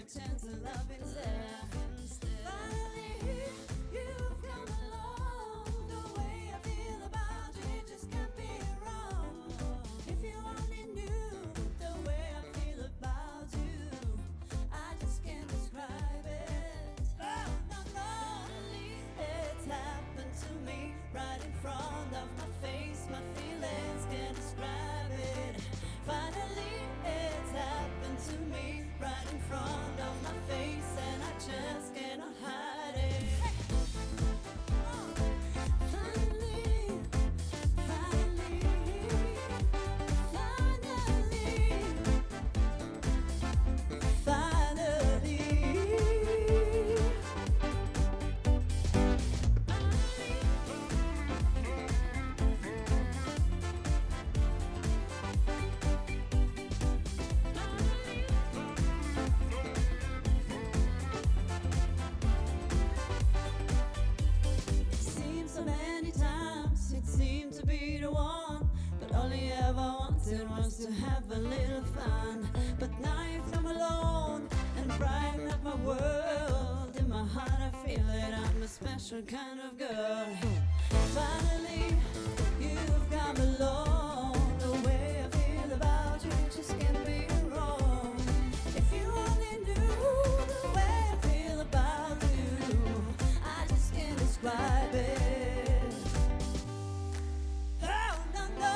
chance of love instead. Finally, you've come along. The way I feel about you just can't be wrong. If you only knew the way I feel about you, I just can't describe it. Oh, no, finally, it's happened to me right in front of my face. My feelings can't describe it. Finally, it's happened to me right in front of my face, and I just cannot hide it. Finally, finally, finally, finally. Seems so many times it seemed to be the one, but all he ever wanted was to have a little fun. But now you've come alone and brighten up my world. In my heart I feel that I'm a special kind of girl. Finally, you've come along. The way I feel about you just can't be wrong. If you only knew the way I feel about you, I just can't describe it. Oh, no, no,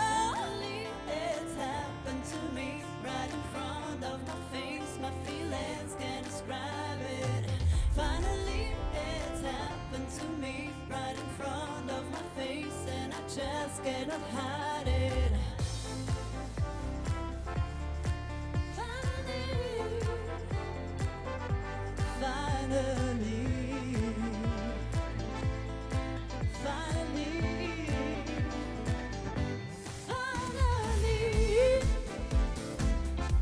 it's happened to me right in front of my face. My feelings can't describe it. Finally, it's happened to me right in front of my face, and I just cannot hide it. Finally, finally, finally, finally.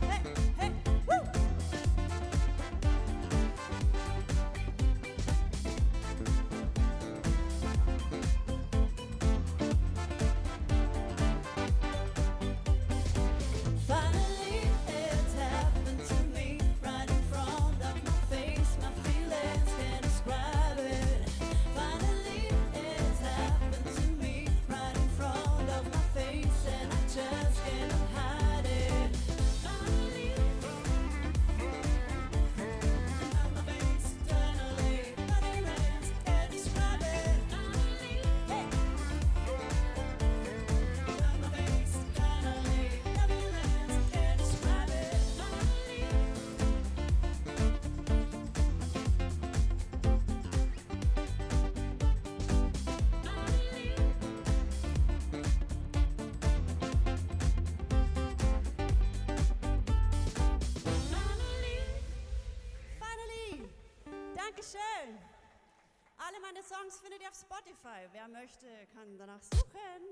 Hey, hey, woo! Finally, it's happened to me right in front of my face. My feelings can't describe it. Finally, it's happened to me right in front of my face, and I just cannot hide it. Finally, on my face eternally. My feelings can't describe it. Finally, hey. On my face eternally. My feelings can't describe it. Finally. Finally! Dankeschön! Alle meine Songs findet ihr auf Spotify. Wer möchte, kann danach suchen.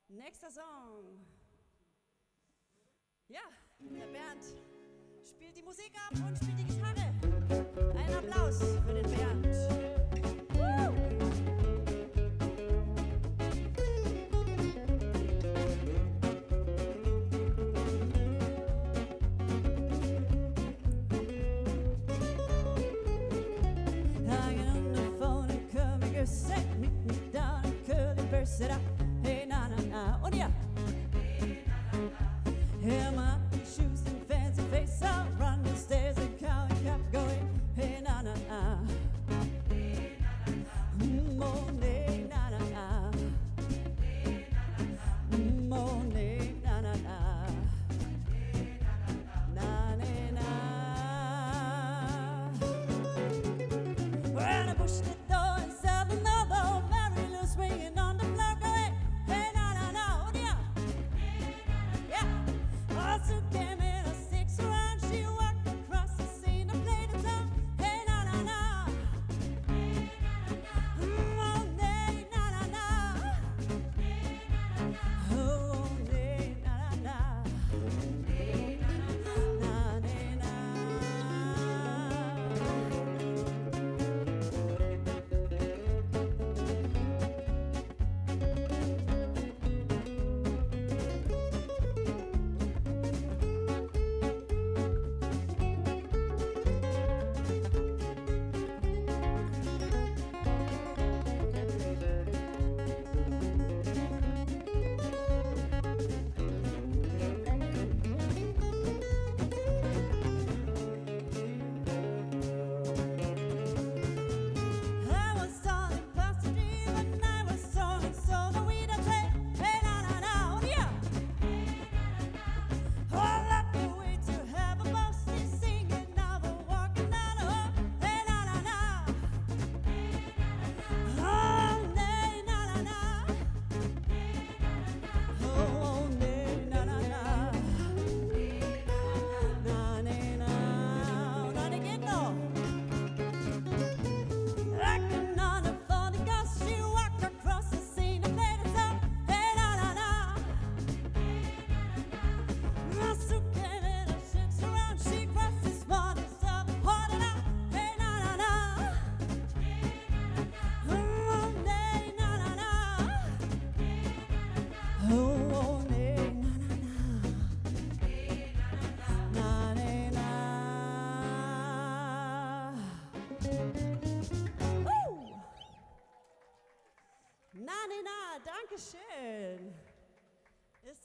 Nächster Song. Ja, der Bernd spielt die Musik ab und spielt die Gitarre. Ein Applaus für den Bernd. Hanging on the phone and coming a set, meet me down and curly burst it up. Hey, na na na, und ja. Hear my shoes and fancy face, I'll run the stairs and count and kept going. Hey, na na na. Morning, na na na. Morning, na na na. Na na na. When I pushed the door and saw the mother, Mary Lou swinging on the floor, going, hey, na na na, oh yeah. Yeah.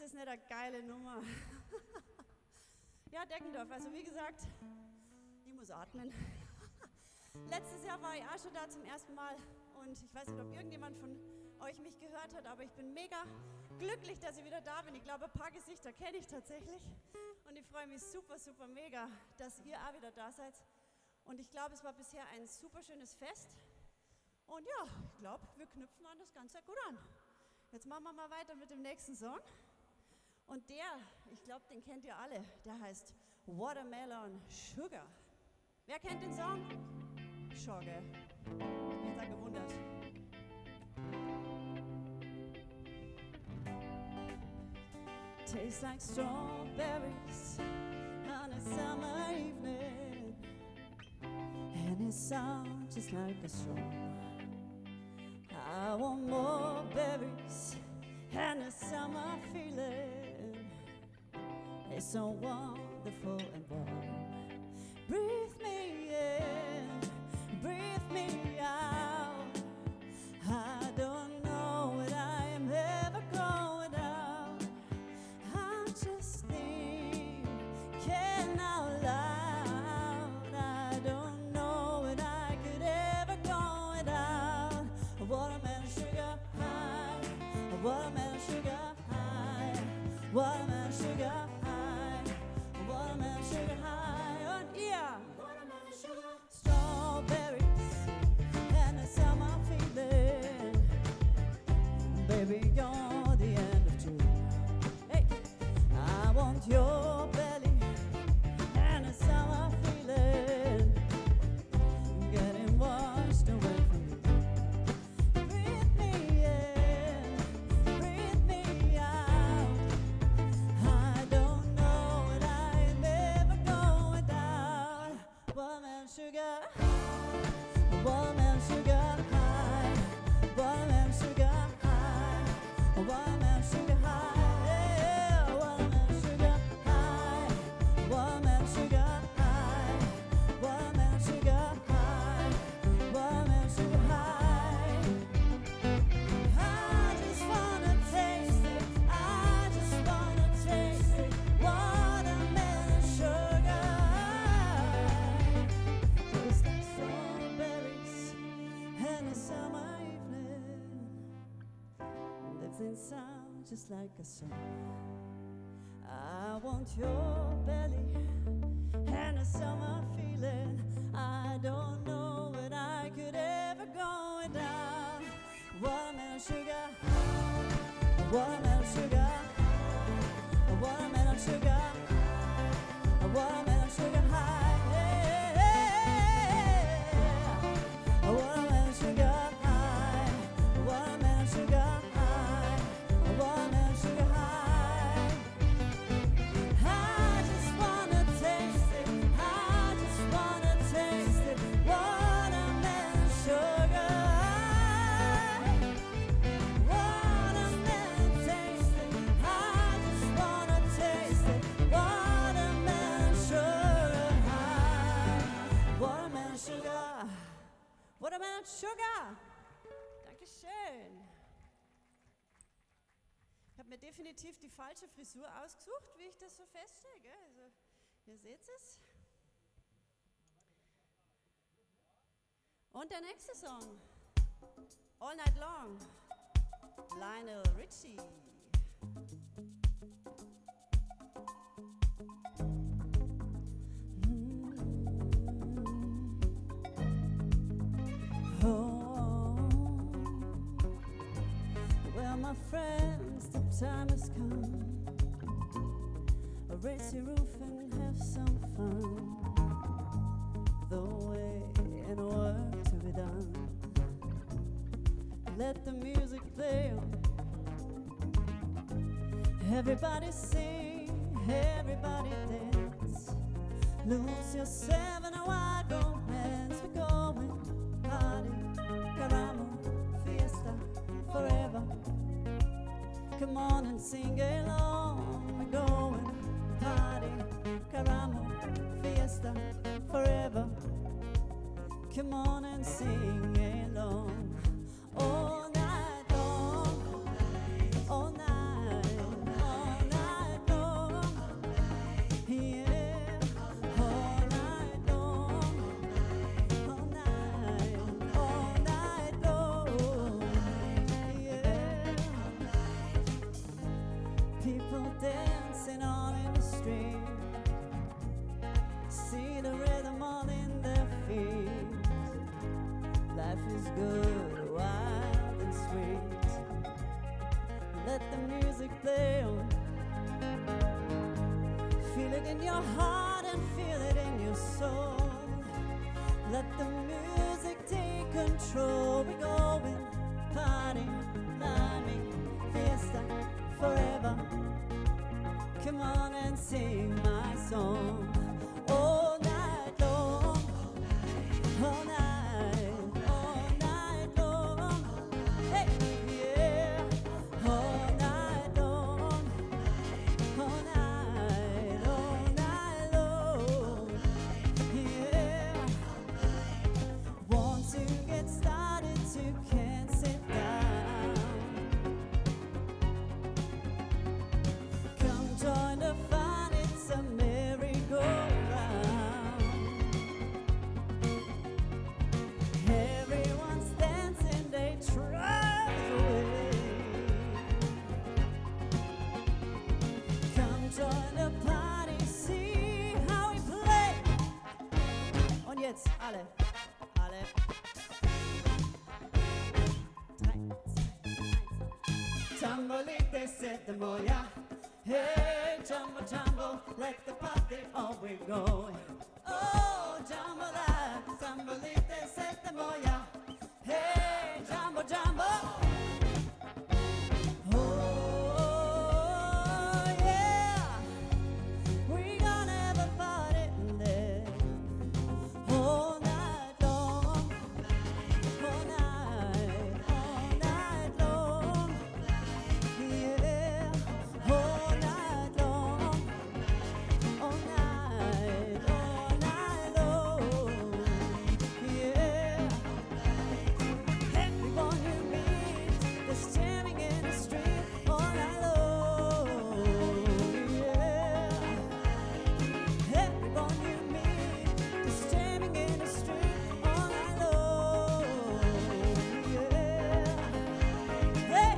das nicht eine geile Nummer? Ja, Deckendorf, also wie gesagt, ich muss atmen. Letztes Jahr war ich auch schon da zum ersten Mal und ich weiß nicht, ob irgendjemand von euch mich gehört hat, aber ich bin mega glücklich, dass ich wieder da bin. Ich glaube, ein paar Gesichter kenne ich tatsächlich und ich freue mich super, super mega, dass ihr auch wieder da seid. Und ich glaube, es war bisher ein super schönes Fest und ja, ich glaube, wir knüpfen an das Ganze gut an. Jetzt machen wir mal weiter mit dem nächsten Song. Und der, ich glaube, den kennt ihr alle, der heißt Watermelon Sugar. Wer kennt den Song? Schon, gell? Ich bin da gewundert. Tastes like strawberries on a summer evening, and it sounds just like a song. I want more berries and a summer feeling. It's so wonderful and warm. Breathe me in, breathe me out. I don't know what I am ever going out. I'm just thinking out loud. I don't know what I could ever go without. Watermelon sugar high, watermelon sugar high, watermelon sugar high, watermelon sugar high. Oh yeah, watermelon sugar, strawberries and a summer feeling. Baby, you're the end of June. Hey, I want your belly and a summer feeling, getting washed away from you. Breathe me in, breathe me out. I don't know what I'm ever going without. Watermelon sugar, watermelon sugar high, watermelon sugar high, watermelon sugar high, yeah, watermelon sugar high, watermelon sugar high, watermelon sugar high, watermelon sugar high. I just wanna taste it, I just wanna taste it, watermelon sugar. Tastes like strawberries and a summer evening. Lives in sound just like a song. I want your belly and a summer feeling. I don't know what I could ever go without. Watermelon sugar, watermelon sugar, watermelon sugar, watermelon sugar high, yeah. Watermelon sugar high, watermelon sugar high, watermelon sugar high. I just wanna taste it, I just wanna taste it, watermelon sugar. Watermelon taste it, I just wanna taste it, watermelon sugar high. Watermelon sugar, watermelon sugar. Dankeschön. Ich habe mir definitiv die falsche Frisur ausgesucht, wie ich das so feststelle. Gell? Also, ihr seht es. Und der nächste Song, All Night Long, Lionel Richie. Oh, well, my friends, the time has come. Raise your roof and have some fun. The way and work to be done. Let the music play on. Everybody sing, everybody dance. Lose yourself in a wild romance. We're going party, caramba, fiesta, forever. Come on and sing along. We're going party, caramba, fiesta, forever. Come on and sing along. All night long, all night, all is good, wild and sweet. Let the music play on. Feel it in your heart and feel it in your soul. Let the music take control. We're going party, climbing, fiesta, forever. Come on and sing my song. All night long, all night long. Hey, yeah, all night long, all night long, yeah. Want to get started, you can't sit down. Come join the fun, it's a merry-go-round. Everyone's dancing, they drive away. Come join the party, see how we play. Und jetzt alle, alle. 3, 2, 1. Tambolite set the moya. Hey, jumbo, jumbo, let the party on we go. Oh, jumbo, la, tambolite set the moya. Hey, jumbo, jumbo. Oh, yeah, we gonna have a party there. All night long, all night long, yeah, all night long, all night long, yeah. Everyone you meet is jamming in the street all night long, yeah. Everyone you meet is jamming in the street all night long, yeah. Hey.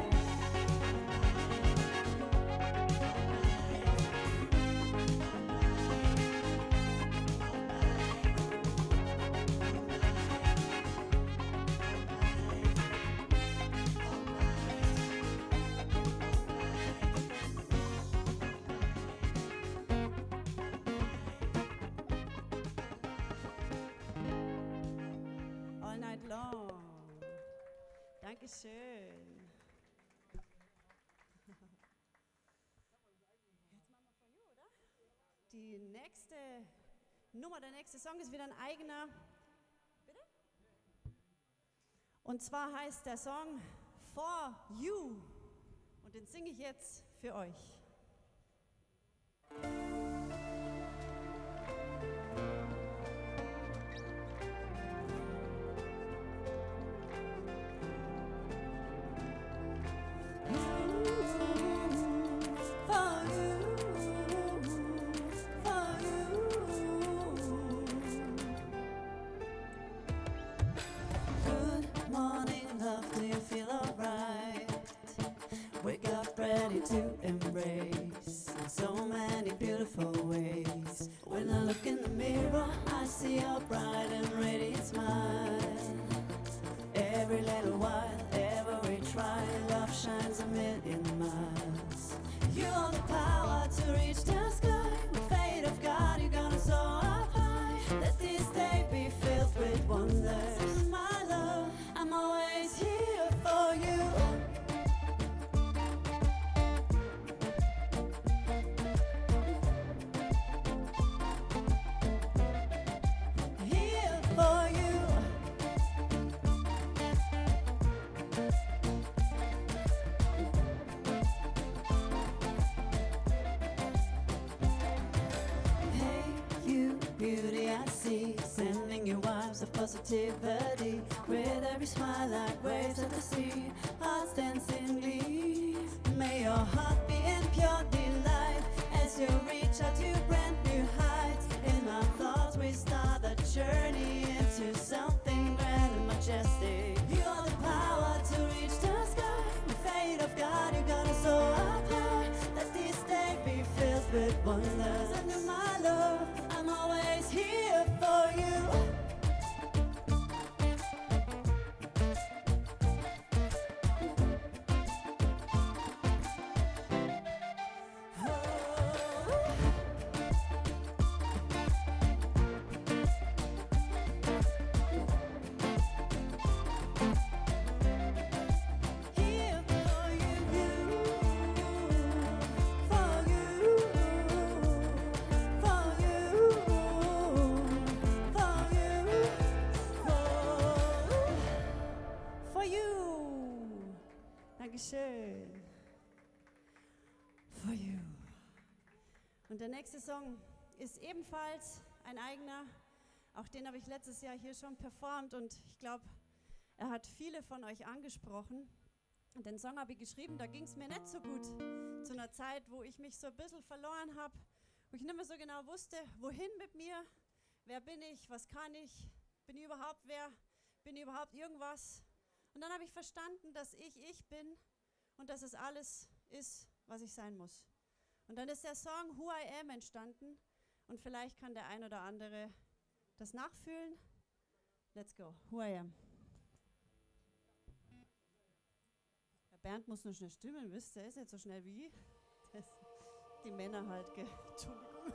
All night long. Dankeschön. Jetzt machen wir von you, oder? Die nächste Nummer, der nächste Song ist wieder ein eigener. Bitte? Und zwar heißt der Song For You. Und den singe ich jetzt für euch. For you, for you. Good morning, love, do you feel alright? Wake up ready to embrace in so many beautiful ways. When I look in the mirror, I see your bright and radiant smile. Every little while, every try, love shines a million miles. You have the power to reach the sky. With faith of God, you're gonna soar up high. Let this day be filled with wonders. My love, I'm always here for you. Here for you. Hey, you beauty I see, sending you vibes of positivity. With every smile like waves at the sea, hearts dance in glee. May your heart be in pure delight as you reach out to brand new heights. In my thoughts we start the journey into something grand and majestic. You are the power to reach the sky. With faith of God, you're gonna soar up high. Let this day be filled with wonders. And my love, I'm always here for you. Und der nächste Song ist ebenfalls ein eigener. Auch den habe ich letztes Jahr hier schon performt und ich glaube, er hat viele von euch angesprochen. Und den Song habe ich geschrieben, da ging es mir nicht so gut. Zu einer Zeit, wo ich mich so ein bisschen verloren habe, wo ich nicht mehr so genau wusste, wohin mit mir, wer bin ich, was kann ich, bin ich überhaupt wer, bin ich überhaupt irgendwas. Und dann habe ich verstanden, dass ich bin und dass es alles ist, was ich sein muss. Und dann ist der Song Who I Am entstanden und vielleicht kann der ein oder andere das nachfühlen. Let's go, Who I Am. Der Bernd muss nur schnell stimmen, wisst ihr, ist nicht so schnell wie das, die Männer halt, gell? Entschuldigung.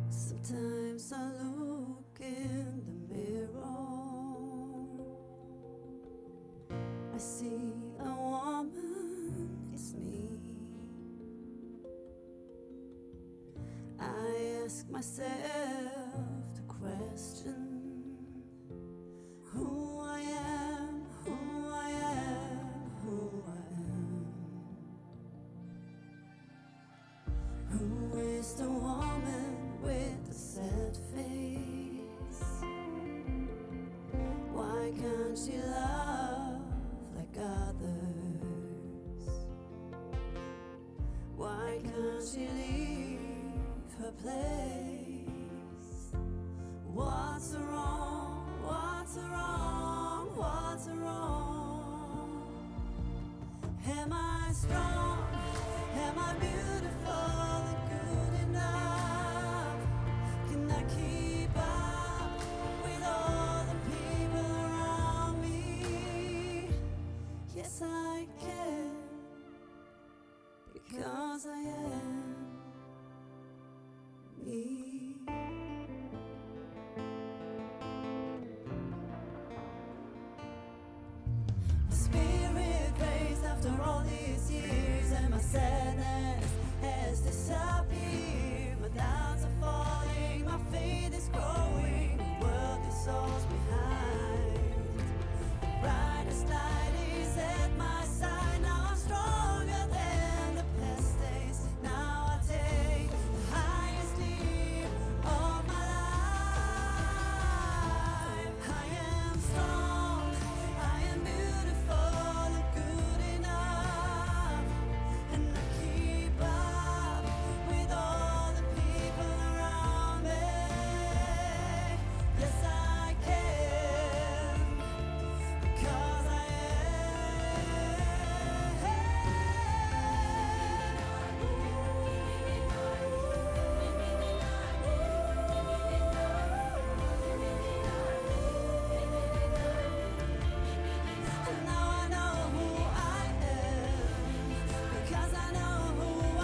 Sometimes I look in the mirror, I see a woman, it's me. I ask myself the question, who I am, who I am, who I am. Who is the woman with the sad face? Why can't she love like others? Why can't she leave her place? What's wrong? What's wrong? What's wrong? Am I strong? Am I beautiful and good enough? Can I keep up with all the people around me? Yes, I can, because I am me. My spirit raised after all these years, and my sadness has disappeared. My doubts are falling, my faith is growing, the world dissolves behind. The brightest light is at my side. Now I'm stronger than the past days. Now I take the highest leap of my life. I am strong, I am beautiful and good enough, and I keep up with all the people around me. Yes, I can, because I and now I know who I am, because I know who I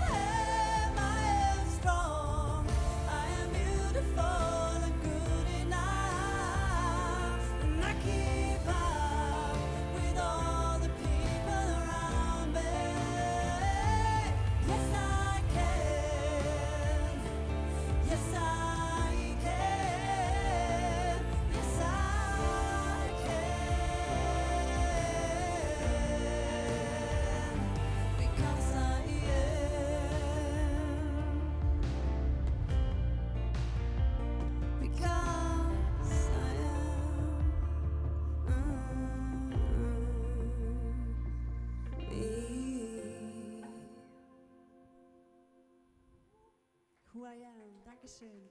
am. I am strong, I am beautiful and good enough, and I keep up with all the people around me. Yes, I can. Yes, I can. Yes, I can. Because I am. Because I am me. Who I am. Dankeschön.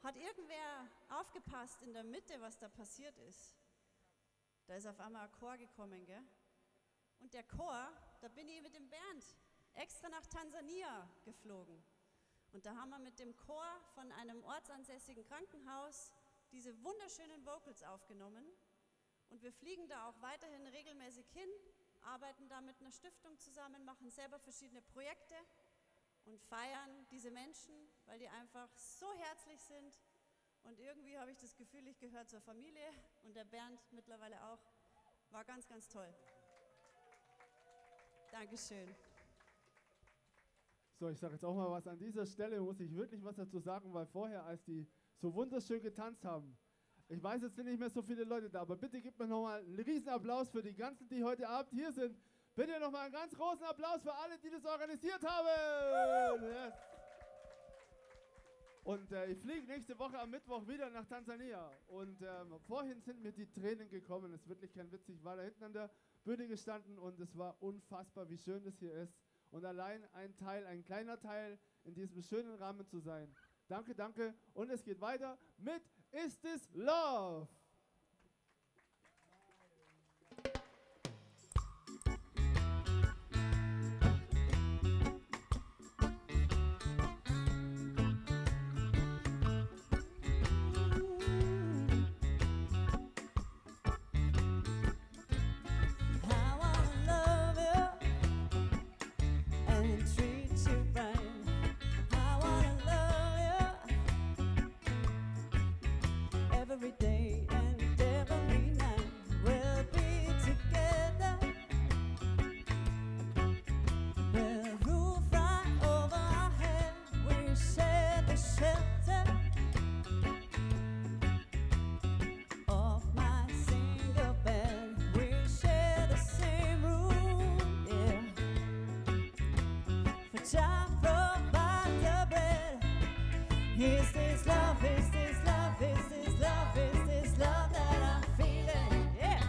Hat irgendwer aufgepasst in der Mitte, was da passiert ist? Da ist auf einmal ein Chor gekommen, gell? Und der Chor, da bin ich mit dem Bernd extra nach Tansania geflogen. Und da haben wir mit dem Chor von einem ortsansässigen Krankenhaus diese wunderschönen Vocals aufgenommen. Und wir fliegen da auch weiterhin regelmäßig hin, arbeiten da mit einer Stiftung zusammen, machen selber verschiedene Projekte und feiern diese Menschen, weil die einfach so herzlich sind. Und irgendwie habe ich das Gefühl, ich gehöre zur Familie und der Bernd mittlerweile auch. War ganz, ganz toll. Dankeschön. So, ich sage jetzt auch mal was an dieser Stelle, muss ich wirklich was dazu sagen, weil vorher, als die so wunderschön getanzt haben, ich weiß, jetzt sind nicht mehr so viele Leute da, aber bitte gebt mir nochmal einen riesen Applaus für die ganzen, die heute Abend hier sind. Bitte nochmal einen ganz großen Applaus für alle, die das organisiert haben. Yes. Und ich fliege nächste Woche am Mittwoch wieder nach Tansania. Und vorhin sind mir die Tränen gekommen. Das ist wirklich kein Witz. Ich war da hinten an der Bühne gestanden und es war unfassbar, wie schön das hier ist. Und allein ein kleiner Teil in diesem schönen Rahmen zu sein. Danke, danke. Und es geht weiter mit Is This Love? I wanna love you and treat you right. I wanna love you every day and every night. We'll be together. We'll roof right over our head. We share the shelter of my single bed. We share the same room, yeah. For Jah provides the bread. Is this love? Is this love? Is this love? Is this love that I'm feeling? Yeah.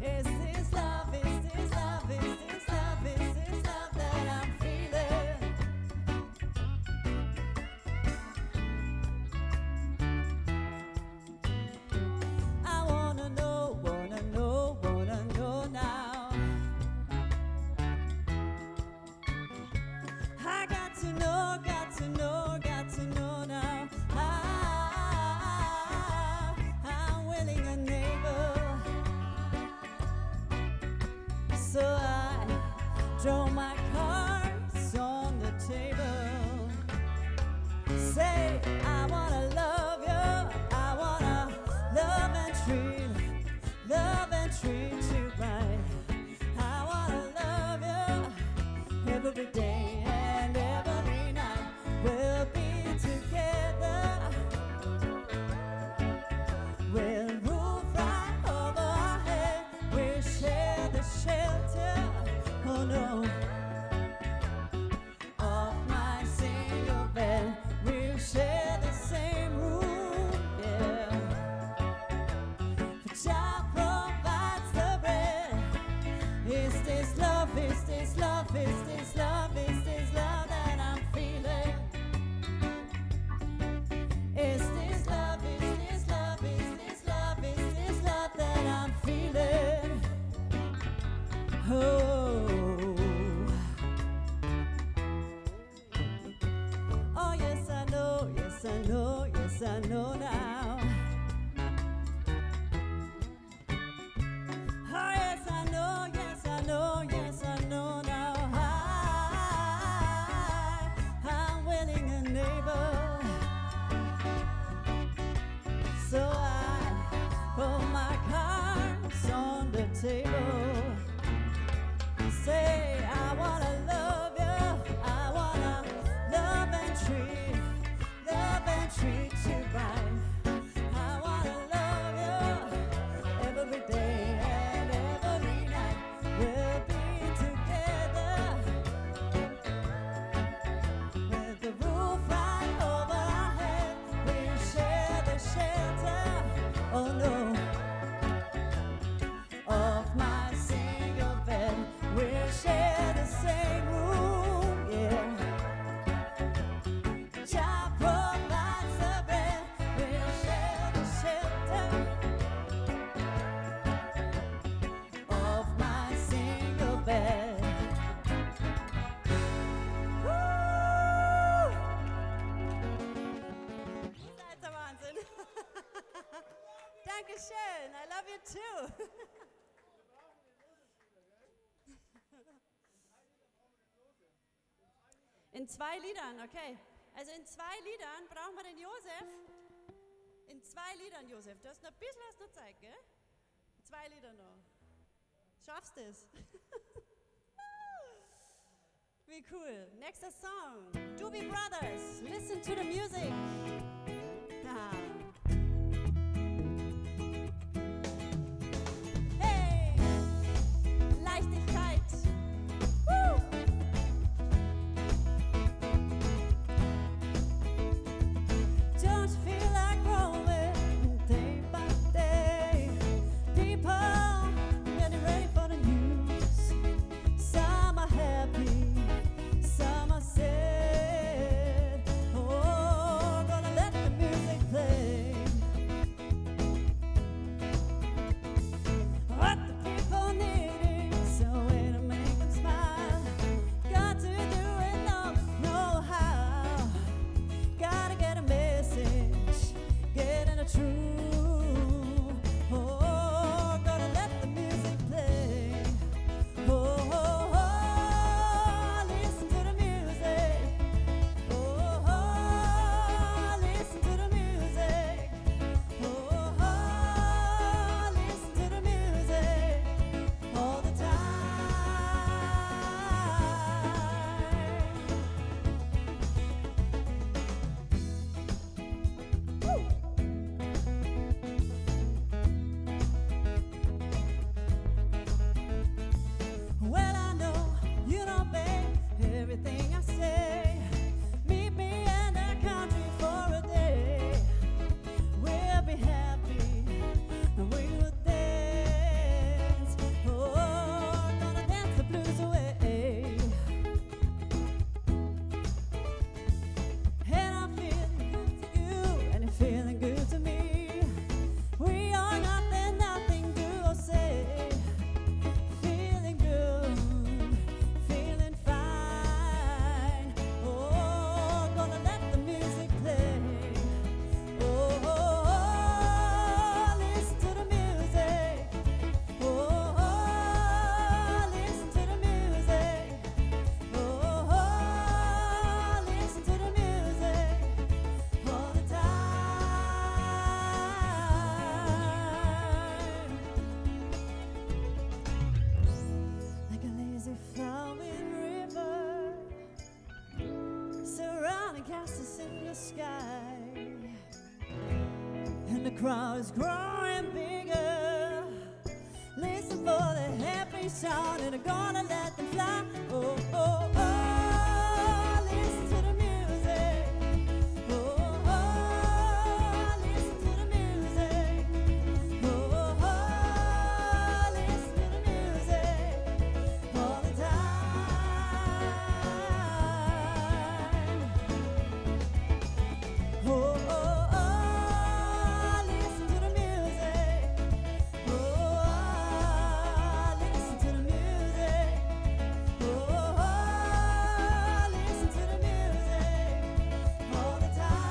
Is this love? Is this love? Is this love? Is this love that I'm feeling? I wanna know now. I got to know now. I'm willing a neighbor, so I draw my cards on the table. Say I wanna love you, I wanna love and treat you right. I wanna love you every day and every night. We'll be together. We'll roof right over our head. We'll share the shelter. Oh no. Of my single bed. We'll share the same room. Yeah. For Jah provides the bread. Is this love? Is this love? Is this love? Is this love that I'm feeling? Is this love? Is this love? Is this love? Is this love that I'm feeling? Oh, oh yes I know, yes I know, yes I know now. Oh yes I know, yes I know, yes I know now. I'm willing a neighbor, so I put my cards on the table. Say I wanna love you, I wanna love and treat you right. I wanna love you every day and every night. We'll be together with the roof right over our head. We'll share the shelter. Oh no. Of my single bed. We'll share the same room, yeah. Jah provides the bread. We'll share the shelter of my single bed. Woo! That's a Wahnsinn. Dankeschön. I love you too. In 2 Liedern, okay. Also in 2 Liedern brauchen wir den Josef. In 2 Liedern, Josef. Du hast noch ein bisschen was noch Zeit, gell? 2 Lieder noch. Schaffst du es? Wie cool. Nächster Song. Doobie Brothers. Listen to the music. Ah. Hey, Leichtigkeit. Woo. Don't you feel like growing day by day? People getting ready for the news. Some are happy, some are sad. Oh, gonna let the music play. What the people needing, so way to make them smile. Got to do it, know how. Gotta get a message, getting a truth. Oh, gonna let the music play. Oh, oh, oh, listen to the music. Oh, oh, listen to the music. Oh, oh, listen to the music all the time. Well, I know you don't pay everything I say. Meet me in the country for a day. We'll be happy and we will dance. Oh, gonna dance the blues away. And I'm feeling good to you, and you're feeling good to me. We are nothing to say. Feeling good, feeling fine. Oh, gonna let the music play. Oh, oh, oh, listen to the music. Oh, oh, listen to the music. Oh, oh, listen to the music all the time. Like a lazy flowing river, surrounding castles in the sky, and the crowd is growing bigger. Listen for the happy sound, and I'm gonna let them fly. Oh, oh, oh, listen to the music. Oh, oh, listen to the music. Oh, oh, listen to the music all the time. Oh, oh, oh, listen to the music. Oh, listen to the music. Oh, listen to the music all the time.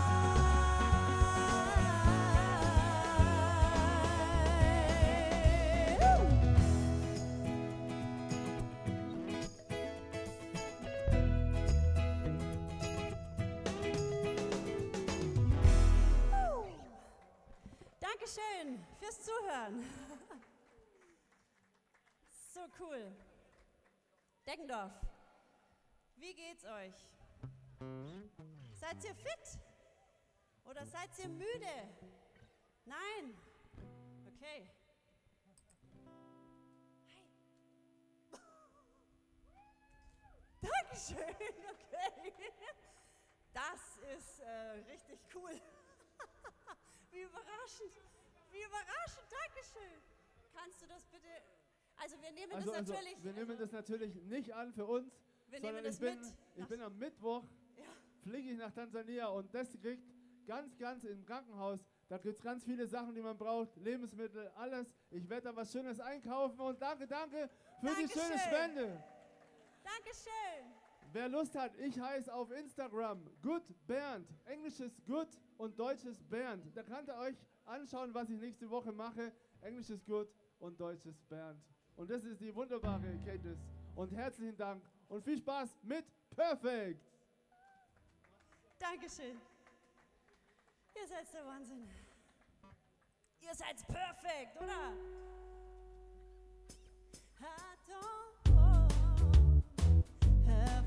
Dankeschön fürs Zuhören. So cool. Deggendorf, wie geht's euch? Seid ihr fit? Oder seid ihr müde? Nein? Okay. Hi. Dankeschön, okay. Das ist richtig cool. Wie überraschend. Wie überraschend, Dankeschön. Kannst du das bitte... Also wir nehmen das natürlich... wir nehmen das natürlich nicht an für uns, Wir sondern nehmen das ich bin am Mittwoch, Ja. fliege ich nach Tansania und das kriegt ganz im Krankenhaus. Da gibt es ganz viele Sachen, die man braucht, Lebensmittel, alles. Ich werde da was Schönes einkaufen und danke für die schöne Dankeschön. Spende. Dankeschön. Wer Lust hat, ich heiße auf Instagram Good Bernd, englisches Good und deutsches Bernd. Da könnt ihr euch anschauen, was ich nächste Woche mache. Englisches Good und deutsches Bernd. Und das ist die wunderbare Katniss. Und herzlichen Dank und viel Spaß mit Perfect. Dankeschön. Ihr seid der Wahnsinn. Ihr seid perfekt, oder? I don't have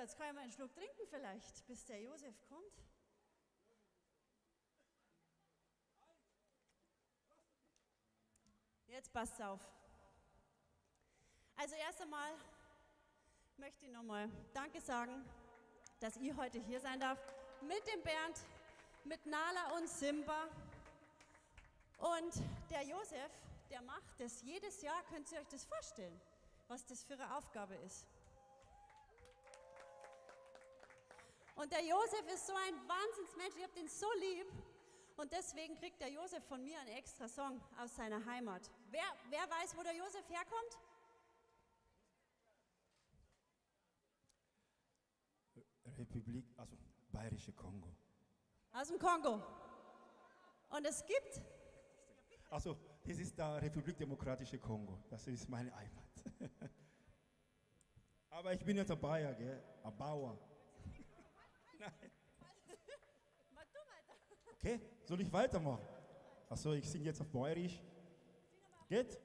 jetzt kann ich mal einen Schluck trinken vielleicht, bis der Josef kommt. Jetzt passt auf. Also erst einmal möchte ich nochmal Danke sagen, dass ich heute hier sein darf mit dem Bernd, mit Nala und Simba. Und der Josef, der macht das jedes Jahr, könnt ihr euch das vorstellen, was das für eine Aufgabe ist. Und der Josef ist so ein Wahnsinnsmensch, ich habe den so lieb. Und deswegen kriegt der Josef von mir einen extra Song aus seiner Heimat. Wer weiß, wo der Josef herkommt? Republik, also Bayerische Kongo. Aus dem Kongo. Und es gibt, Also, das ist der Republik Demokratische Kongo. Das ist meine Heimat. Aber ich bin jetzt ein Bayer, gell? Ein Bauer. Nein. mach du weiter. Okay, soll ich weitermachen? Achso, ich singe jetzt auf Bayerisch. Geht?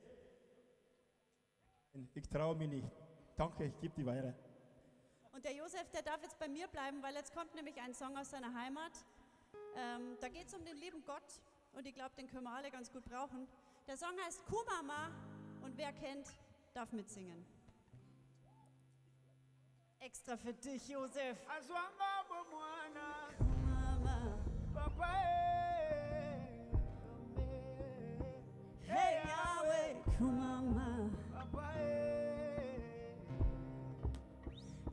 Ich traue mich nicht. Danke, ich gebe die weiter. Und der Josef, der darf jetzt bei mir bleiben, weil jetzt kommt nämlich ein Song aus seiner Heimat. Da geht es um den lieben Gott und ich glaube, den können wir alle ganz gut brauchen. Der Song heißt Kumama und wer kennt, darf mitsingen. Extra für dich, Josef. Azwanga bomwana, Kumama. papa Hey Yahweh, Kumama. papa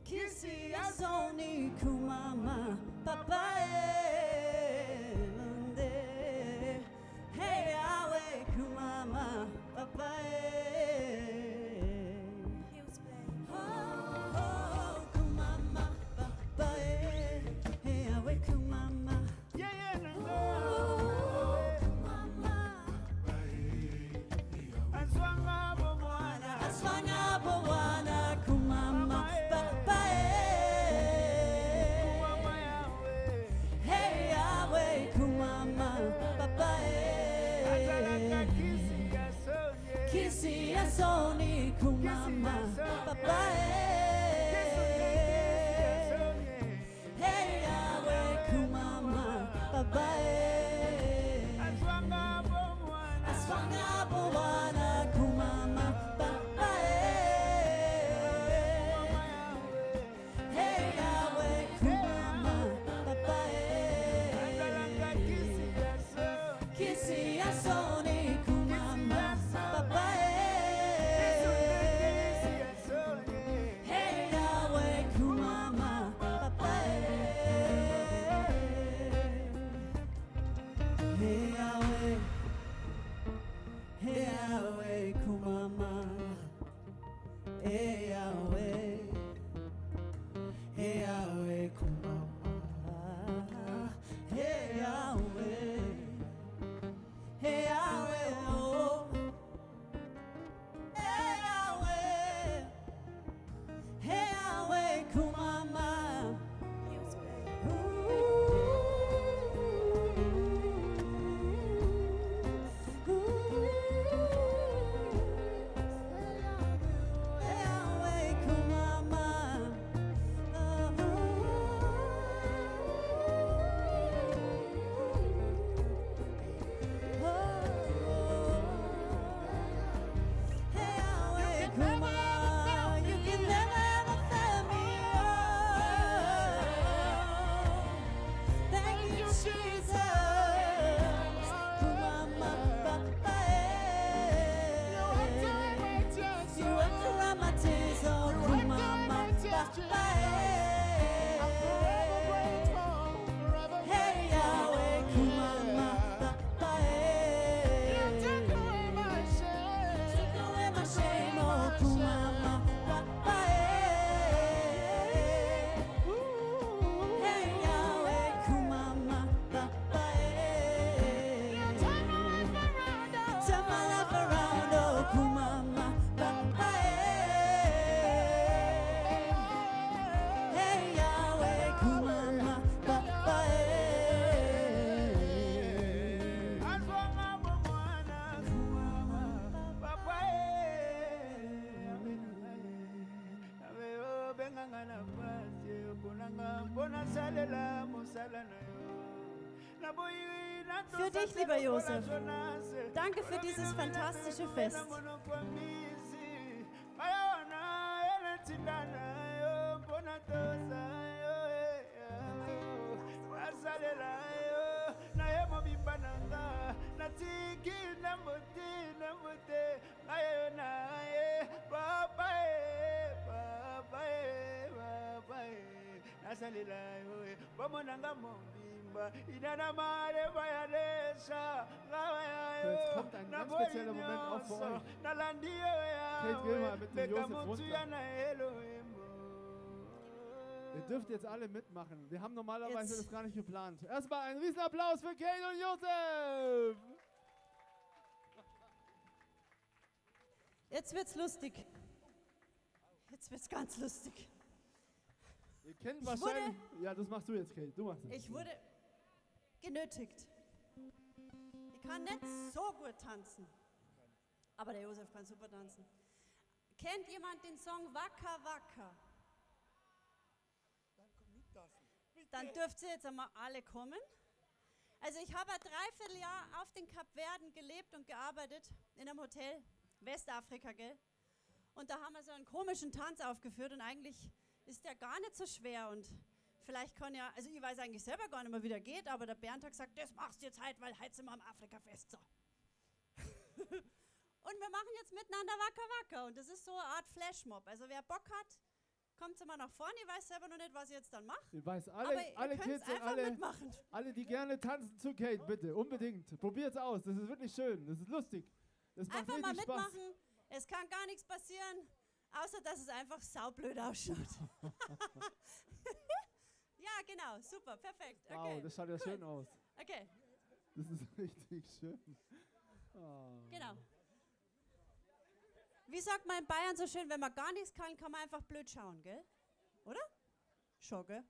Kisi Azoni, Kumama. Papa. Hey Yahweh, Kumama. Papa. Oh, oh, Kumama. Papa. Hey Yahweh, Kumama. yeah, yeah, Oh, Kumama. Azwanga bomwana, Aswanga Bawana, Kumama. Papa. mama yawe, Hey Yahweh, Kumama. Papa. azalaka kisi ya sonye, Kisi Asoni, Kumama. Papa. Hey Yahweh, Kumama. Papa. Azwanga bomwana, Aswanga Bawana, Kumama. Papa. mama yawe, Hey Yahweh, Kumama. Papa. azalaka kisi ya sonye, Kisi Asoni, Kumama. Papa. kisi ya sonye, Hey Yahweh, Kumama. Papa. Hey Yahweh. Hey Yahweh, Kumama. Hey Yahweh. Hey Yahweh, Kumama. Hey Yahweh. Hey Yahweh, oh. Hey Yahweh. Hey Yahweh, Kumama. Hey Yahweh, Kumama. Oh. Für dich, lieber Josef. Danke für dieses fantastische Fest. Jetzt kommt ein ganz spezieller Moment auch für euch. Kate, geh mal mit dem Josef runter. Ihr dürft jetzt alle mitmachen. Wir haben normalerweise Jetzt. das gar nicht geplant. Erstmal einen riesen Applaus für Kate und Josef. Jetzt wird's lustig. Jetzt wird's ganz lustig. Ihr kennt wahrscheinlich... Ja, das machst du jetzt, Kate. Du machst es. Ich wurde genötigt. Ich kann nicht so gut tanzen. Aber der Josef kann super tanzen. Kennt jemand den Song Waka Waka? Dann dürft ihr jetzt einmal alle kommen. Also ich habe ein Dreivierteljahr auf den Kapverden gelebt und gearbeitet, in einem Hotel, Westafrika, gell? Und da haben wir so einen komischen Tanz aufgeführt und eigentlich ist der gar nicht so schwer und vielleicht kann ja, also ich weiß eigentlich selber gar nicht mehr, wie der geht, aber der Bernd hat gesagt, das machst du jetzt halt, weil heute sind wir am Afrika-Fest, so. Und wir machen jetzt miteinander Waka Waka und das ist so eine Art Flashmob. Also wer Bock hat, kommt immer nach vorne. Ich weiß selber noch nicht, was ich jetzt dann mache. Ich weiß, Aber alle ihr könnt's Kids und einfach alle, mitmachen. alle, die gerne tanzen zu Kate, bitte, unbedingt. Probiert's aus, das ist wirklich schön, das ist lustig. Das macht Einfach mal richtig Spaß. mitmachen. Es kann gar nichts passieren, außer dass es einfach saublöd ausschaut. Ja, genau, super, perfekt. Wow, Okay, das schaut ja schön aus. okay, Das ist richtig schön. Oh. genau. Wie sagt man in Bayern so schön, wenn man gar nichts kann, kann man einfach blöd schauen, gell? Oder? Schon, gell?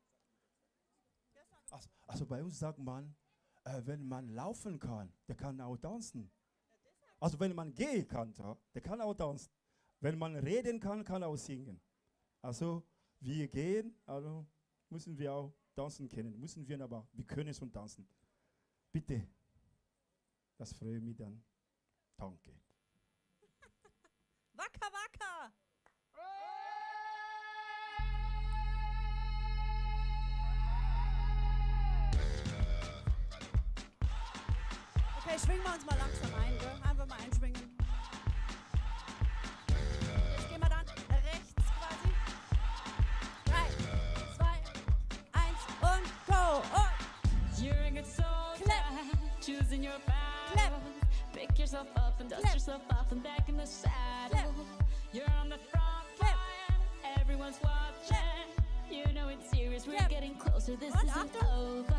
Also bei uns sagt man, wenn man laufen kann, der kann auch tanzen. Also wenn man gehen kann, der kann auch tanzen. Wenn man reden kann, kann er auch singen. Also wir gehen, also müssen wir auch tanzen können. Müssen wir aber, wir können es und tanzen. Bitte, das freue mich dann. Danke. Waka Waka! Okay, schwingen wir uns mal langsam ein, gell? Einfach mal einschwingen. Jetzt gehen wir dann rechts quasi. 3, 2, 1 und go! Und You're a good soldier, Clap. choosing your battle. Clap. Pick yourself up and dust Clap. yourself off and back in the saddle. Clap. You're on the front Clap. line, everyone's watching. You know it's serious, we're Clap. getting closer, this Und isn't Achtung. over.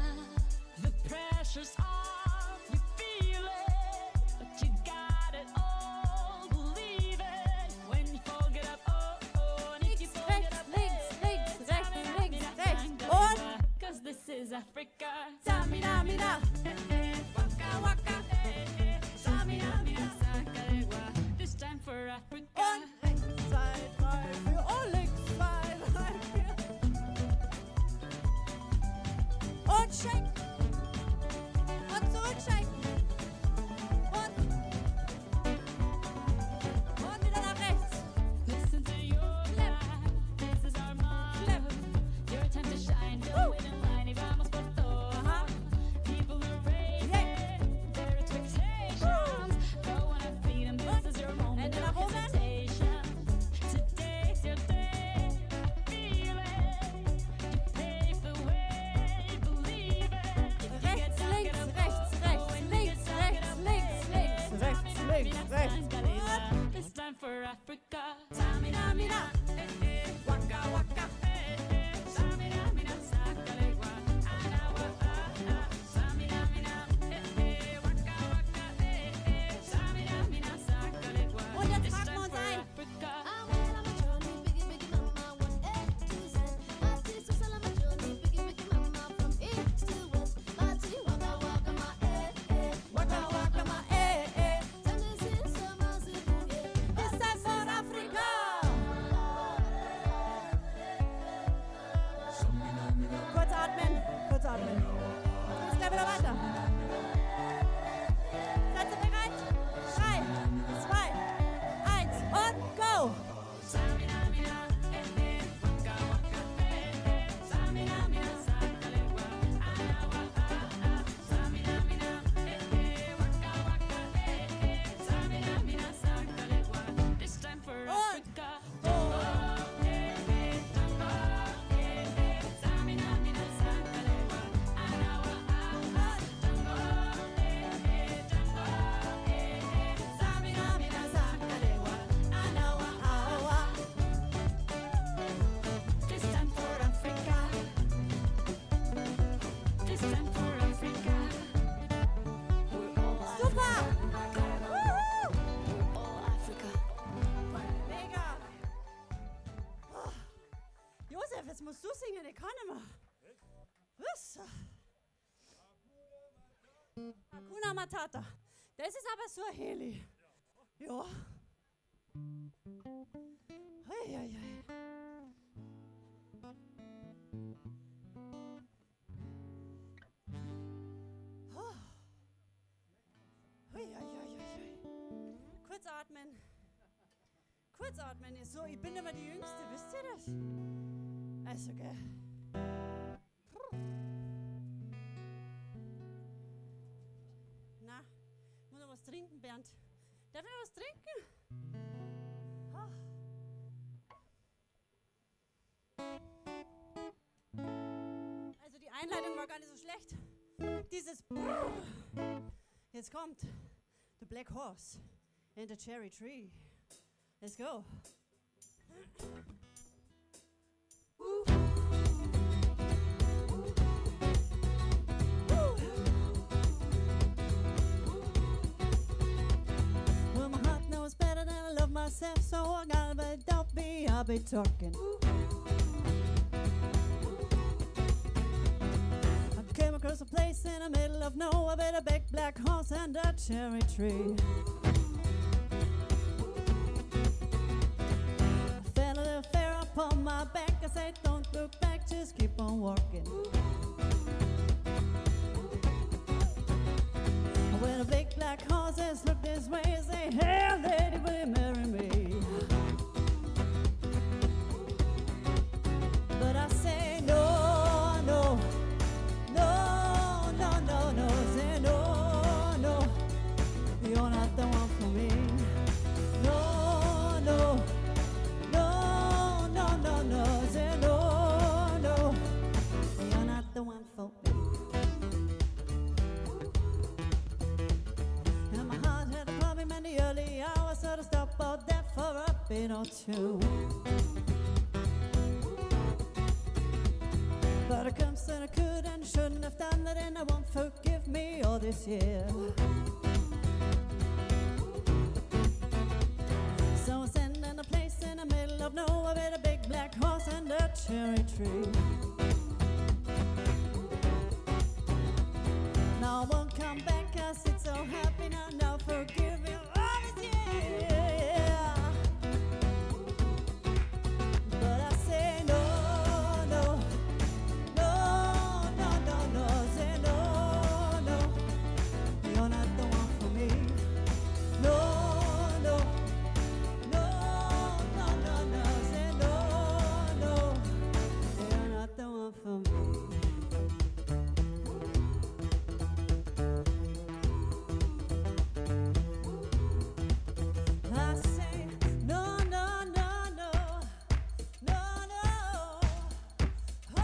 The pressure's on, you feel it, but you got it all, believe it. When you fall, get up, oh, oh, and if you links, fall, get rechts, up, links, rechts, links, rechts. Und cause this is Africa. Samina, Mina. Waka Waka. Samina, Mina. This time for Africa. Und rechts, 2, 3, 4. Und links, 2, 3, 4. Und shake. Und zurück shake. Und wieder nach rechts. Listen to your Clap. life. This is our Clap. motto. Your time to shine. Go Woo. in and line. Y vamos por todo. Aha. People are raising their expectations. Go on and feed 'em. This is your moment. Hände No nach oben. hesitation. Today's your day. Feel it. You pave the way. Believe it. If you get Rechts, down, get links, up, rechts, oh, rechts, oh, and you links, get down, get rechts, up, links, oh, links, oh, rechts, oh, links, oh, rechts. Galila. This time for Africa. Samina, Mina. Waka Waka. Samina, mina, sakalegua. Anawa, Samina, mina, waka, waka, Samina, mina, sakalegua. Und jetzt This packen time wir uns for ein. Africa. Waka Waka, ma, This time for Africa. gleich wieder weiter. Seid ihr bereit? 3, 2, 1 und go! Jetzt musst du singen, ich kann nicht mehr. Was? Hakuna Matata. Das ist aber so ein Heli. Ja. Hei, hei, hei. Oh. Hei, hei, hei, hei. Kurz atmen. Kurz atmen ist so, ich bin immer die Jüngste, wisst ihr das? Also, gell. Na, muss noch was trinken, Bernd. Darf ich noch was trinken? Also die Einleitung war gar nicht so schlecht. Dieses Jetzt kommt The Black Horse and the Cherry Tree. Let's go. Well, my heart knows better than I love myself, so I gotta be, don't be, I'll be talking. I came across a place in the middle of nowhere with a big black horse and a cherry tree. I felt a little fear upon my back. I said, don't look back, just keep on walking. When the big black horses look this way and say, hey, lady, will you marry me? But I say, no, no, no, no, no, no, say no, no, you're not the one for me. No, no, no, no, no, no, say no, no, you're not the one for me. And my heart had a problem in the early hours, so to stop all that for a bit or two. But it comes that I could and shouldn't have done that, and I won't forgive me all this year. So I'm standing in a place in the middle of nowhere with a big black horse and a cherry tree. Now I won't come back 'cause it's so happy now. Now forgive me all this year. But I say no, no, no, no, no, no, say no, no, you're not the one for me. No, no, no, no, no, no, say no, no, you're not the one for me. I say no, no, no, no, no, no. Oh,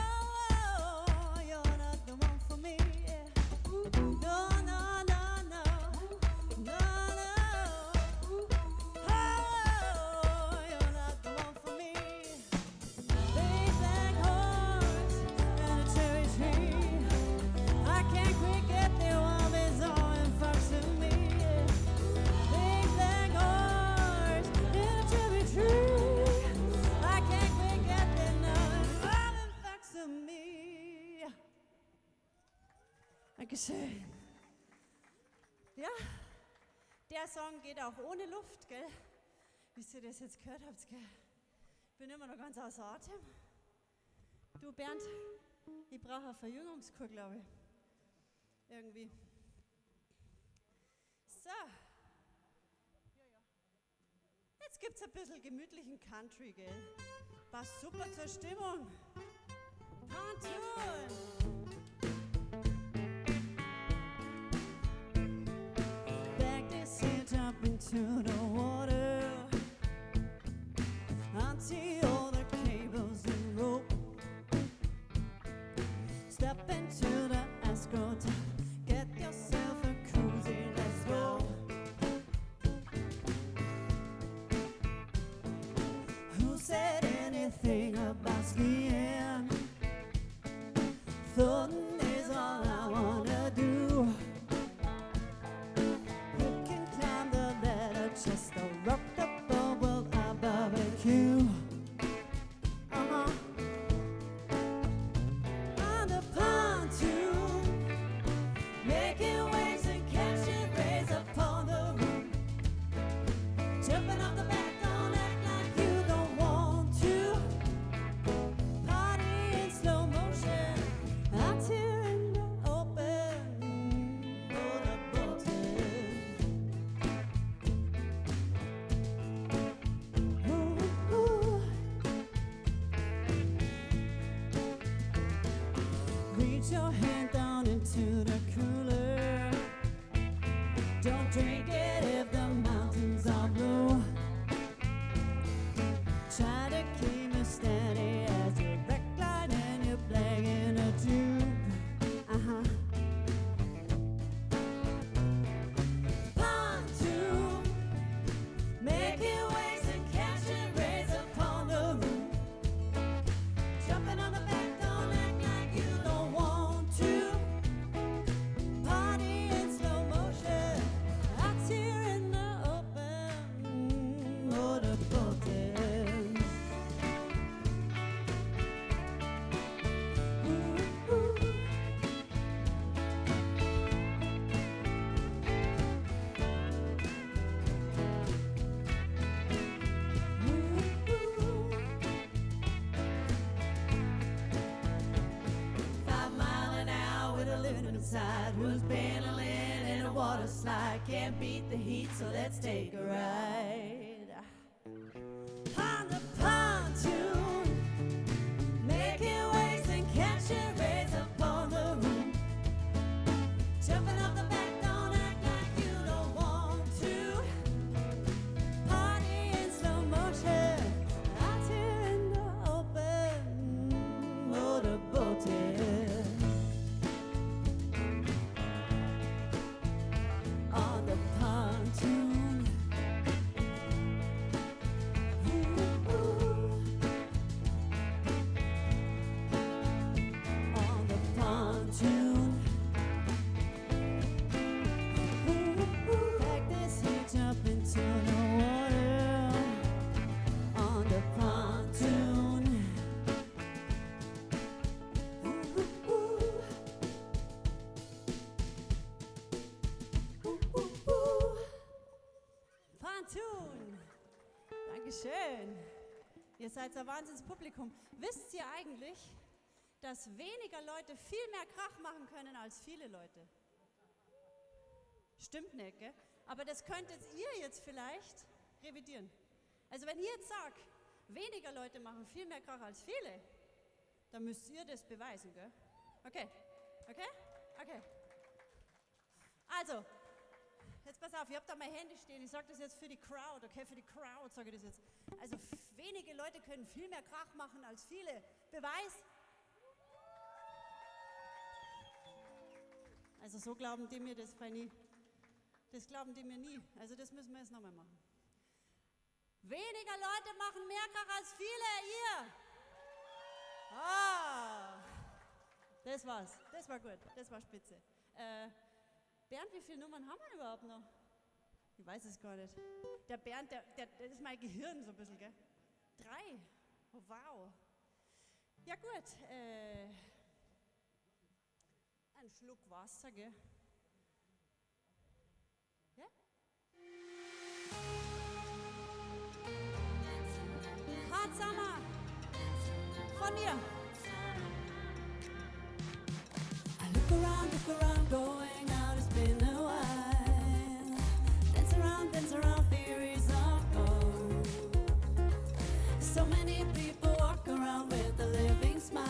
you're not the one for me. No, no, no, no, no, no. Oh, you're not the one for me. Big black horse and a cherry tree. I can't quite get there while there's all in fox to me. Big black horse and a cherry tree. I can't quite get there now, and all in fox to me. Dankeschön. Ja, der Song geht auch ohne Luft, gell? Wie ihr das jetzt gehört habt, gell? Ich bin immer noch ganz außer Atem. Du Bernd, ich brauche eine Verjüngungskur, glaube ich. irgendwie. So. Jetzt gibt's ein bisschen gemütlichen Country, gell? Passt super zur Stimmung. Pontoon! Back this here, jump into the water. Until all the cables and rope. Step into the escort. Get yourself a cruising, let's go. Who said anything about skiing? Floating is all I wanna do. You can climb the ladder just to rock the boat while I barbecue. On the pontoon, making waves and catching rays upon the roof. Jumping off the back, don't act like you don't want to. Party in slow motion, out here in the open, motorboating. Ooh, ooh. Reach your hand down into the cooler. Don't drink it if the mountains are blue. Try to keep it steady as you backline and you play in a tube. Pontoon, making waves and catching rays upon the roof. Jumping on the back, don't act like you don't want to. Party in slow motion, out here in the open, motorboating. Ooh, ooh. Ooh, ooh. 5 mile an hour with a living inside. Who's paneling in a water slide? Can't beat the heat, so let's take a ride. On the pontoon, making waves and catching rays upon the roof. Jumping off the back, don't act like you don't want to. Party in slow motion, out here in the open, motorboating. On the pontoon. Ooh, ooh. On the pontoon. Ooh, ooh. Like this here, jump into the water. On the pontoon. Ooh, ooh. Pontoon. Dankeschön. Ihr seid ein Wahnsinnspublikum. Wisst ihr eigentlich, dass weniger Leute viel mehr Krach machen können als viele Leute? Stimmt nicht, gell? Aber das könntet ihr jetzt vielleicht revidieren. Also wenn ihr jetzt sagt, weniger Leute machen viel mehr Krach als viele, dann müsst ihr das beweisen, gell? Okay, okay, okay. Also, jetzt pass auf, ich habe da mein Handy stehen, ich sage das jetzt für die Crowd, okay, für die Crowd sage ich das jetzt. Also wenige Leute können viel mehr Krach machen als viele. Beweis? Also so glauben die mir das bei nie. Das glauben die mir nie. Also das müssen wir jetzt nochmal machen. Weniger Leute machen mehr Krach als viele, ihr! Ah! Das war's. Das war gut. Das war spitze. Bernd, wie viele Nummern haben wir überhaupt noch? Ich weiß es gar nicht. Der Bernd, das ist mein Gehirn so ein bisschen, gell? 3. Oh, wow. Ja gut. Ein Schluck Wasser, gell? Ja? Hot Summer. Von mir. I look around, going So many people walk around with a living smile.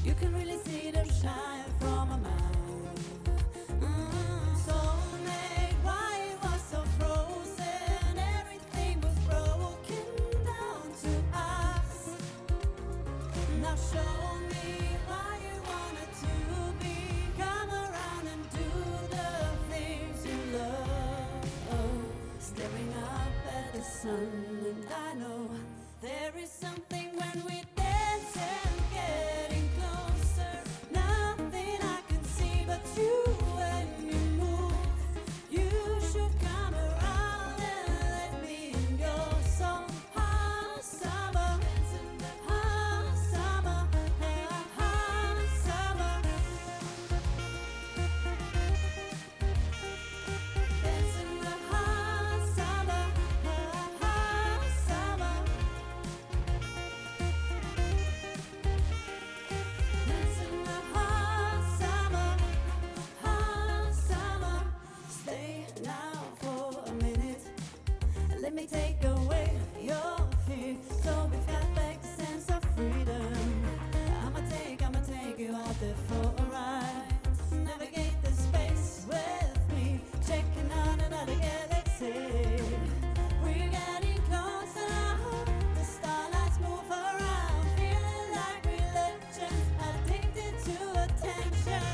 You can really see them shine from a mile. Soulmate, why it was so frozen? Everything was broken down to us. Now show me why you wanted to be. Come around and do the things you love. Staring up at the sun, and I know there is something when we dance and getting closer. Nothing I can see but you when you move. You should come around and let me in your soul. Hot summer, hot summer, hot summer. Dance in the hot summer, hot summer. Dance in the hot summer, hot summer. Stay now for a minute. Let me take away your fear. So we've got back the sense of freedom. I'ma take you out there for a ride. Navigate the space with me. Checking out another galaxy. We're getting closer. The starlights move around. Feeling like we're legends. Addicted to attention.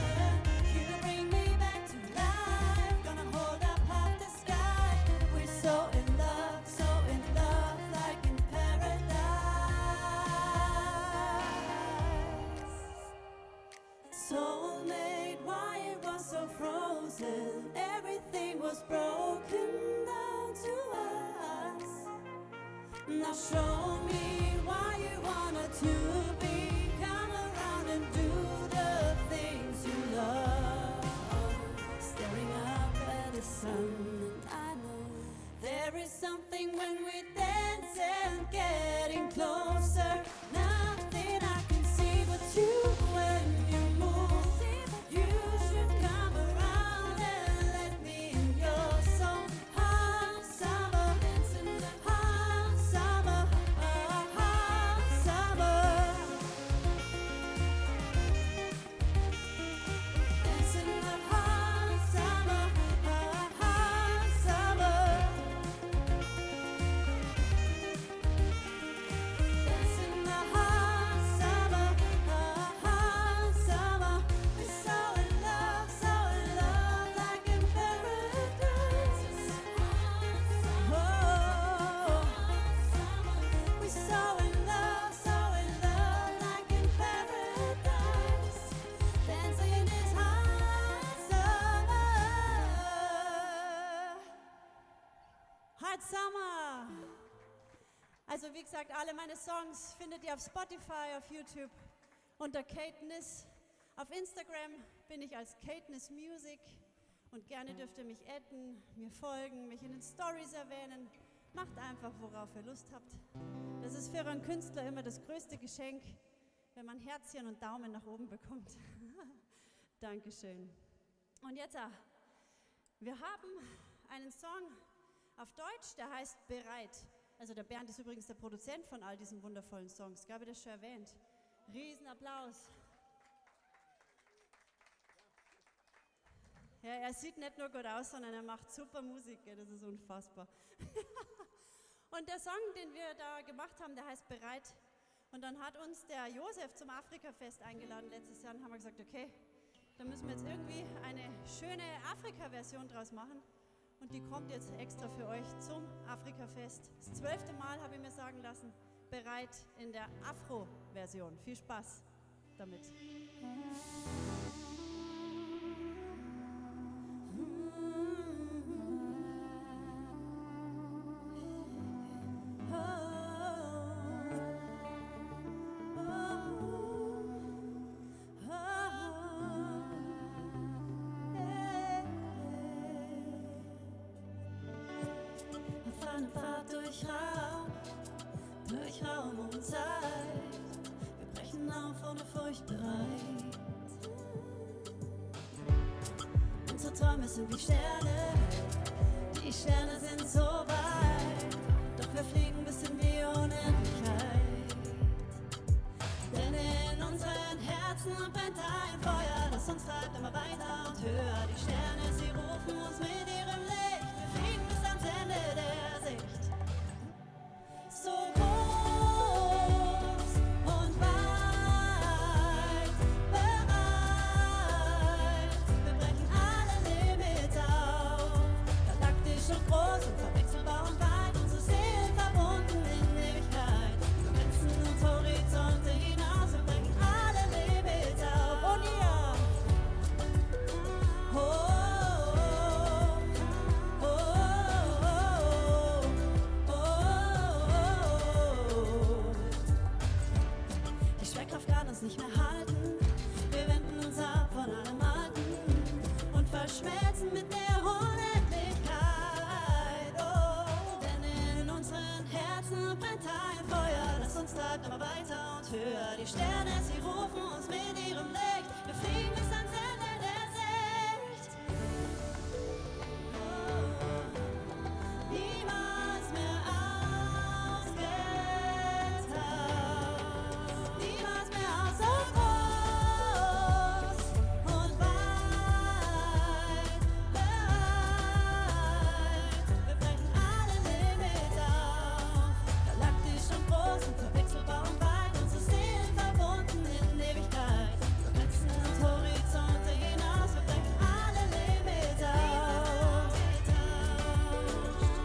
You bring me back to life. Gonna hold up half the sky. We're so in love, like in paradise. Soulmate, why it was so frozen? Everything was broken down to us. Now show me why you wanted to be. Come around and do the things you love. Staring up at the sun, and I know there is something when we dance and getting closer. Nothing I can see but you when you move. You should come around and let me in your soul. Hot summer, hot summer, hot summer. Dance in the hot summer, hot summer. Dance in the hot summer, hot summer. We're so in love, like in paradise. Oh, we're so in love, like in paradise. Dancing in this hot summer. Hot Summer! Also wie gesagt, alle meine Songs findet ihr auf Spotify, auf YouTube unter Kate Niss. Auf Instagram bin ich als Kate Niss Music und gerne dürft ihr mich adden, mir folgen, mich in den Stories erwähnen. Macht einfach, worauf ihr Lust habt. Das ist für einen Künstler immer das größte Geschenk, wenn man Herzchen und Daumen nach oben bekommt. Dankeschön. Und jetzt, wir haben einen Song auf Deutsch, der heißt Bereit. Also der Bernd ist übrigens der Produzent von all diesen wundervollen Songs. Habe ich das schon erwähnt? Riesenapplaus. Ja, er sieht nicht nur gut aus, sondern er macht super Musik. Ja, das ist unfassbar. Und der Song, den wir da gemacht haben, der heißt Bereit. Und dann hat uns der Josef zum Afrika-Fest eingeladen letztes Jahr und haben wir gesagt, okay, da müssen wir jetzt irgendwie eine schöne Afrika-Version draus machen. Und die kommt jetzt extra für euch zum Afrika-Fest. Das 12. Mal habe ich mir sagen lassen, bereit in der Afro-Version. Viel Spaß damit. Durch Raum und Zeit. Wir brechen auf ohne Furcht bereit. Unsere Träume sind wie Sterne, die Sterne sind so weit. Doch wir fliegen bis in die Unendlichkeit. Herzen brennt ein Feuer, das uns treibt immer weiter und höher. Die Sterne, sie rufen uns mit ihrem Licht. Wir fliegen bis ans Ende der Sicht. So groß und weit, bereit. Wir brechen alle Limits auf. Galaktisch und groß und verwechselbar und weit. Unsere Seelen verbunden in Ewigkeit. Über Grenzen und Horizonte hinaus. Wir brechen alle Limits auf. Und ja. Oh, oh, oh, oh, oh, oh, oh. Die Schwerkraft kann uns nicht mehr halten. Wir wenden uns ab von allem Alten und verschmelzen mit der Unendlichkeit. Oh, denn in unseren Herzen brennt ein Feuer, das uns treibt immer weiter und höher. Die Sterne, sie rufen uns mit ihrem Licht. Wir fliegen bis ans Ende der Sicht. Niemals mehr ausgetaucht, niemals mehr so groß und weit, bereit. Wir brechen alle Limits auf, galaktisch und groß und verwechselbar und weit. Unsere Seelen verbunden in Ewigkeit, über Grenzen und Horizonte hinaus. Wir brechen alle Limits auf.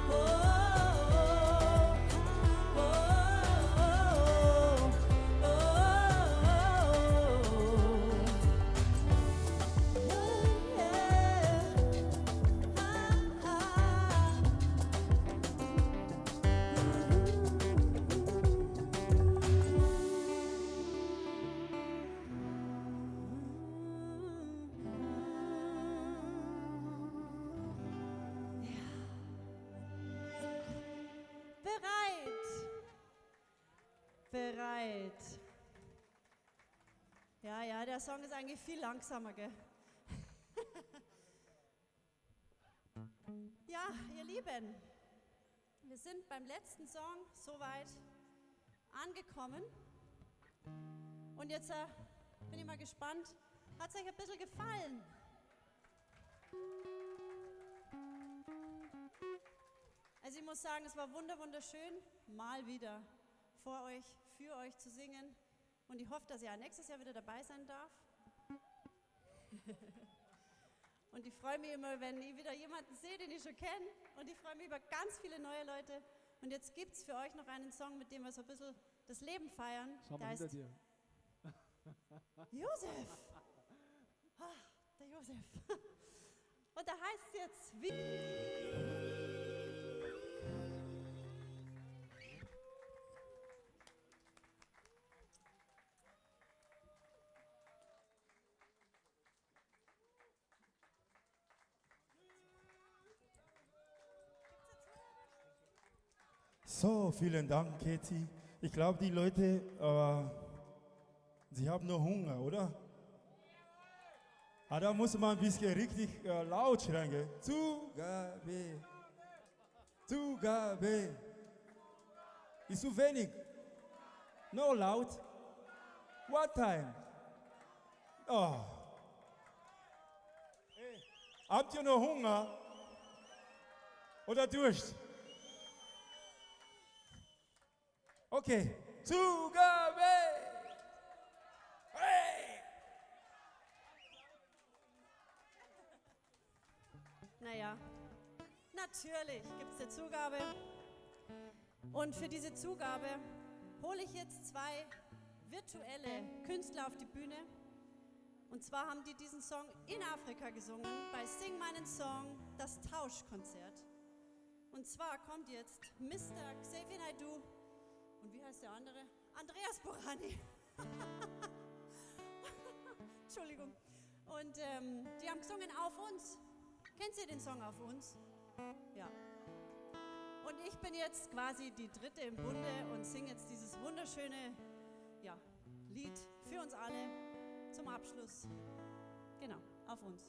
Oh, oh, oh, oh, Bereit. Ja, ja, der Song ist eigentlich viel langsamer, gell? Ja, ihr Lieben, wir sind beim letzten Song soweit angekommen. Und jetzt bin ich mal gespannt, hat es euch ein bisschen gefallen? Also ich muss sagen, es war wunderschön, mal wieder vor euch, für euch zu singen. Und ich hoffe, dass ihr auch nächstes Jahr wieder dabei sein darf. Und ich freue mich immer, wenn ich wieder jemanden sehe, den ich schon kenne. Und ich freue mich über ganz viele neue Leute. Und jetzt gibt es für euch noch einen Song, mit dem wir so ein bisschen das Leben feiern. Schau mal hinter dir. Josef! Ah, der Josef. Und da heißt es jetzt, wie... So, vielen Dank, Katie. Ich glaube, die Leute, sie haben nur Hunger, oder? Da muss man ein bisschen richtig laut schreien. Gell? Zugabe. Zugabe. Ist zu wenig? No laut? What time? Oh. Hey. Habt ihr noch Hunger? Oder Durst? Okay. Zugabe! Hey! Naja, natürlich gibt es eine Zugabe. Und für diese Zugabe hole ich jetzt zwei virtuelle Künstler auf die Bühne. Und zwar haben die diesen Song in Afrika gesungen, bei Sing meinen Song, das Tauschkonzert. Und zwar kommt jetzt Mr. Xavier Naidoo und wie heißt der andere? Andreas Borani. Entschuldigung. Und die haben gesungen Auf uns. Kennt ihr den Song Auf uns? Ja. Und ich bin jetzt quasi die Dritte im Bunde und singe jetzt dieses wunderschöne Lied für uns alle zum Abschluss. Genau, auf uns.